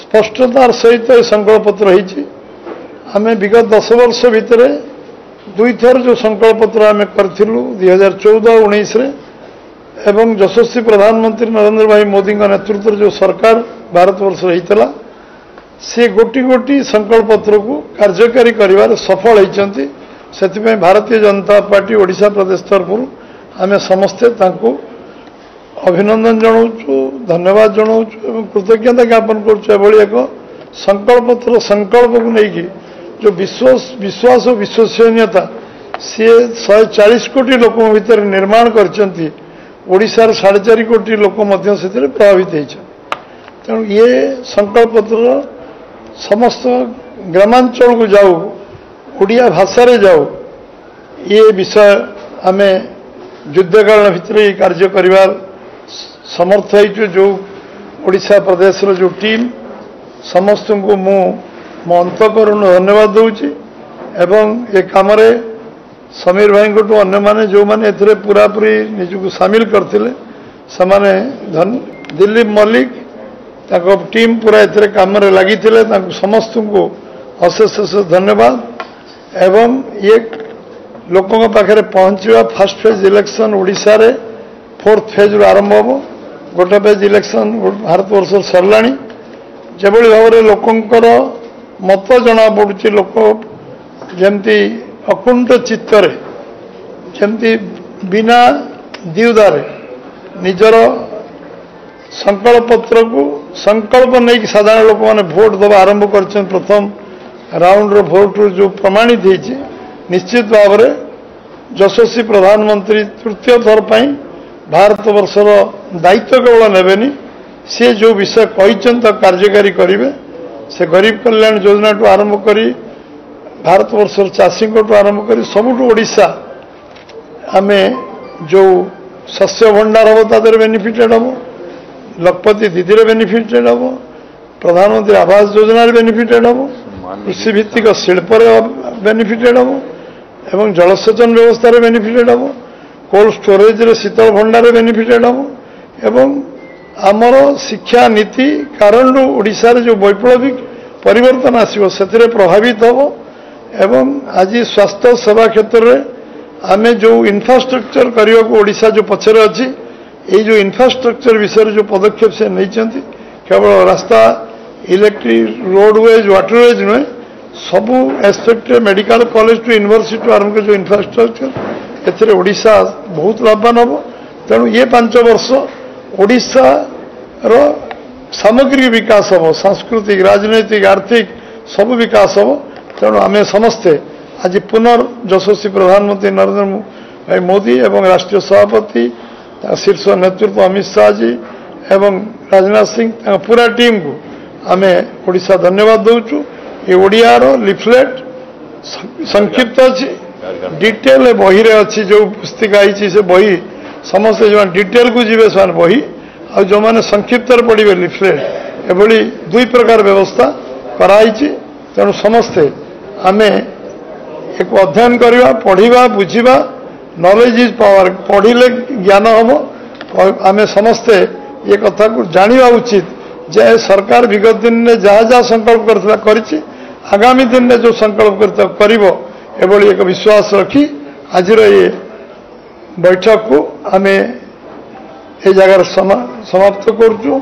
स्पष्टतार सहित संकल्प पत्र होती आम विगत 10 वर्ष भितर दुई थर जो संकल्प पत्र आम करूँ 2014-19 एवं यशस्वी प्रधानमंत्री नरेंद्र भाई मोदी नेतृत्व जो सरकार भारतवर्ष होता सी गोटी गोटी संकल्प पत्र को कार्यकारी कर सफल होती से भारतीय जनता पार्टी ओडिशा प्रदेश तरफ आम समस्ते अभिनंदन जनाऊँ धन्यवाद जनाऊँ और कृतज्ञता ज्ञापन कर संकल्प पत्र संकल्प को लेकिन जो विश्वास और विश्वसनीयता सी 140 कोटी लोक भीतर निर्माण करछंती ओडिशार 4.5 कोटी लोक से प्रभावित होती तेणु ये संकल्प पत्र समस्त ग्रामांचल को जाऊ ओडिया भाषा रे जाऊ ये विषय आम युद्धकाल भितर ये कार्य करिवार समर्थ हो जो ओडिशा प्रदेश जो टीम समस्त को मो अंतकरण धन्यवाद दूची एवं ये कम समीर भाई को अन्य माने जो माने एथरे पूरा पूरी निजको सामिल करते दिलीप मल्लिक टीम पूरा एथरे काम लगी समस्त को अशेष अशेष धन्यवाद एवं ये लोकों पाखे पहुँचा फास्ट फेज इलेक्शन ओडिशा रे 4th फेज आरंभ हम गोटे फेज इलेक्शन भारतवर्ष सरला जो भाव में लोकंर मत जना पड़ुची लोक जमती अकुंठ चित्तर जमती बिना द्विधार निजर संकल्प पत्र को संकल्प नहीं साधारण लोक मैंने भोट दबा आरंभ कर प्रथम राउंड भोट जो प्रमाणित होती निश्चित भाव में यशस्वी प्रधानमंत्री तृतीय थर पर भारतवर्षर दायित्व केवल नेबेनी सी जो विषय कहते कार्यकारी करेंगे से गरीब कल्याण योजना टू आरंभ करी भारतवर्षर चाषी आरंभ करी सबुठ ओडिशा आम जो शस्य भंडार हम तादर बेनिफिटेड हम लखपति दीदी बेनिफिटेड हम प्रधानमंत्री आवास योजना बेनिफिटेड हम कृषि भित्तिक शिल्प बेनिफिटेड हम एवं जलसेचन व्यवस्था बेनिफिटेड हम कोल्ड स्टोरेज शीतल भंडार बेनिफिटेड हम एवं आमर शिक्षा नीति कारण ओडिशा जो वैप्लविक परिवर्तन आसो से प्रभावित हम एवं आज स्वास्थ्य सेवा क्षेत्र में आम जो इंफ्रास्ट्रक्चर करने को ओडिशा जो पछरे अच्छी ये जो इंफ्रास्ट्रक्चर विषय जो पदक्षेप से नहीं केवल रास्ता इलेक्ट्रिक रोडवेज वाटरवेज नुहे सबू aspect medical college to university आरंभ जो इंफ्रास्ट्रक्चर ए ओडिशा बहुत लाभवान हम तेणु ये 5 वर्ष ओडिशा रो सामग्रिक विकास हम सांस्कृतिक राजनैतिक आर्थिक सब विकास हम तेणु आम समस्ते आज पुनर्यशस्वी प्रधानमंत्री नरेंद्र भाई मोदी एवं राष्ट्रीय सभापति शीर्ष नेतृत्व अमित शाह जी एवं राजनाथ सिंह पूरा टीम को आम ओडिशा धन्यवाद दौचु ये ओडिया रो लिफलेट संक्षिप्त अच्छी डिटेल बही रे अच्छी जो पुस्तिका आई से बही समस्ते जो डिटेल को जीवे से बही आ जो मैंने संक्षिप्त पढ़े लिफलेट एभली 2 प्रकार व्यवस्था कराई तेणु समस्ते आम एक अध्ययन करवा पढ़ा बुझा नॉलेज इज पावर पढ़िले ज्ञान हम आम समस्ते ये कथा को जाना उचित जे सरकार विगत दिन में जहाँ जहाँ संकल्प कर आगामी दिन में जो संकल्प कर एक विश्वास रखी आज ये बैठक को आम ए जगार समाप्त करूँ।